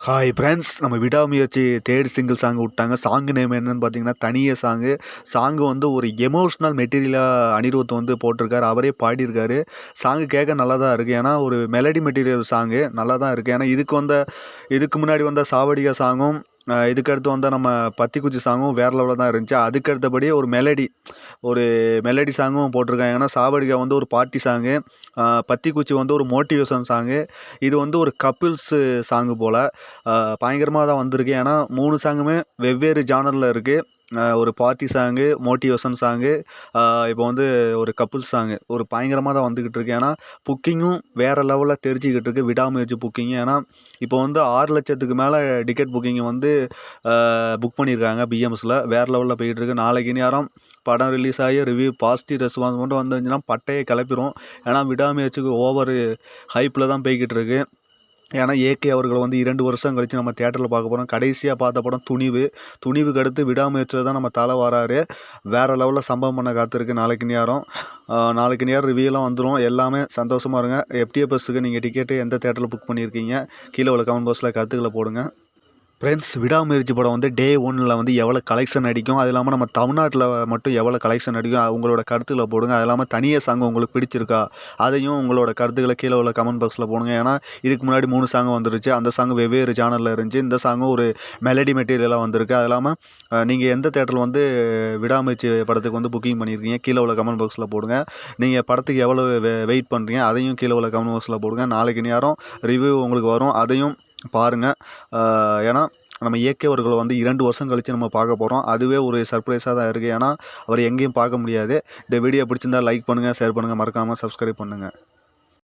Hi friends, நம்ம விடாமுயற்சி third single song விட்டாங்க. சாங் நேம் என்னன்னு பார்த்தீங்கன்னா தனியே சாங்கு வந்து ஒரு எமோஷ்னல் மெட்டீரியலாக அனிருத் வந்து போட்டிருக்காரு. அவரே பாடியிருக்காரு. சாங்கு கேட்க நல்லா தான் இருக்குது. ஏன்னா ஒரு மெலடி மெட்டீரியல் சாங்கு நல்லா தான் இருக்குது. ஏன்னா இதுக்கு முன்னாடி வந்த சாவடியா சாங்கும் இதுக்கடுத்து வந்த நம்ம பத்திக்குச்சி சாங்கும் வேறு லெவலில் தான் இருந்துச்சு. அதுக்கு அடுத்தபடி ஒரு மெலடி சாங்கும் போட்டிருக்காங்க. ஏன்னா சாவடியா வந்து ஒரு பார்ட்டி சாங்கு, பத்திக்குச்சி வந்து ஒரு மோட்டிவேஷன் சாங்கு. இது வந்து ஒரு கப்பிள்ஸு சாங்கு போல் பயங்கரமாக தான் வந்திருக்கு. ஏன்னா 3 சாங்குமே வெவ்வேறு ஜானரில் இருக்குது. ஒரு பார்ட்டி சாங்கு, மோட்டிவேஷன் சாங்கு, இப்போ வந்து ஒரு கப்புள்ஸ் சாங்கு ஒரு பயங்கரமாக தான் வந்துக்கிட்டு இருக்கு. ஏன்னா புக்கிங்கும் வேறு லெவலில் தெரிஞ்சிக்கிட்டு இருக்குது விடாமுயற்சி புக்கிங்கு. ஏன்னா இப்போ வந்து 6 லட்சத்துக்கு மேலே டிக்கெட் புக்கிங் வந்து புக் பண்ணியிருக்காங்க பிஎம்எஸில். வேறு லெவலில் போய்கிட்டு இருக்குது. நாளைக்கு நேரம் படம் ரிலீஸ் ஆகி ரிவ்யூ பாசிட்டிவ் ரெஸ்பான்ஸ் மட்டும் வந்துருந்துச்சுன்னா பட்டையை கிளப்பிடும். ஏன்னா விடாமுயற்சிக்கு ஓவர் ஹைப்பில் தான் போய்கிட்டு இருக்குது. ஏன்னா ஏகே அவர்கள் வந்து 2 வருஷம் கழித்து நம்ம தியேட்டரில் பார்க்க போகிறோம். கடைசியாக பார்த்த படம் துணிவுக்கு அடுத்து விடாமுயற்சியில் தான் நம்ம தலை வராரு. வேறு லெவலில் சம்பவம் பண்ண காத்திருக்கு. நாளைக்கு நேரம் ரிவ்யூலாம் வந்துடும். எல்லாமே சந்தோஷமாக இருங்க. எஃப்டிஎஃப்எஸ்க்கு நீங்கள் டிக்கெட்டு எந்த தியேட்டரில் புக் பண்ணியிருக்கீங்க கீழே உள்ள கமெண்ட் பாக்ஸில் கருத்துக்களை போடுங்க. ஃப்ரெண்ட்ஸ், விடாமுயற்சி படம் வந்து டே 1ல் வந்து எவ்வளோ கலெக்ஷன் அடிக்கும், அது இல்லாமல் நம்ம தமிழ்நாட்டில் மட்டும் எவ்வளோ கலெக்ஷன் அடிக்கும் உங்களோட கருத்துக்களை போடுங்க. அது இல்லாமல் தனியே சாங் உங்களுக்கு பிடிச்சிருக்கா அதையும் உங்களோட கருத்துக்களை கீழே உள்ள கமெண்ட் பாக்ஸில் போடுங்க. ஏன்னா இதுக்கு முன்னாடி 3 சாங் வந்துருச்சு. அந்த சாங் வெவ்வேறு ஜானரில் இருந்துச்சு. இந்த சாங்கும் ஒரு மெலடி மெட்டீரியலாக வந்திருக்கு. அது இல்லாமல் நீங்கள் எந்த தேட்டரில் வந்து விடாமுயற்சி படத்துக்கு வந்து புக்கிங் பண்ணியிருக்கீங்க கீழே உள்ள கமெண்ட் பாக்ஸில் போடுங்க. நீங்கள் படத்துக்கு எவ்வளோ வெயிட் பண்ணுறீங்க அதையும் கீழே உள்ள கமெண்ட் பாக்ஸில் போடுங்க. நாளைக்கு நேரம் ரிவ்யூ உங்களுக்கு வரும், அதையும் பாருங்கள். ஏன்னா நம்ம ஏகே அவர்களை வந்து 2 வருஷம் கழித்து நம்ம பார்க்க போகிறோம். அதுவே ஒரு சர்ப்ரைஸாக தான் இருக்குது. ஏன்னா அவர் எங்கேயும் பார்க்க முடியாது. இந்த வீடியோ பிடிச்சிருந்தால் லைக் பண்ணுங்கள், ஷேர் பண்ணுங்கள், மறக்காமல் சப்ஸ்கிரைப் பண்ணுங்கள்.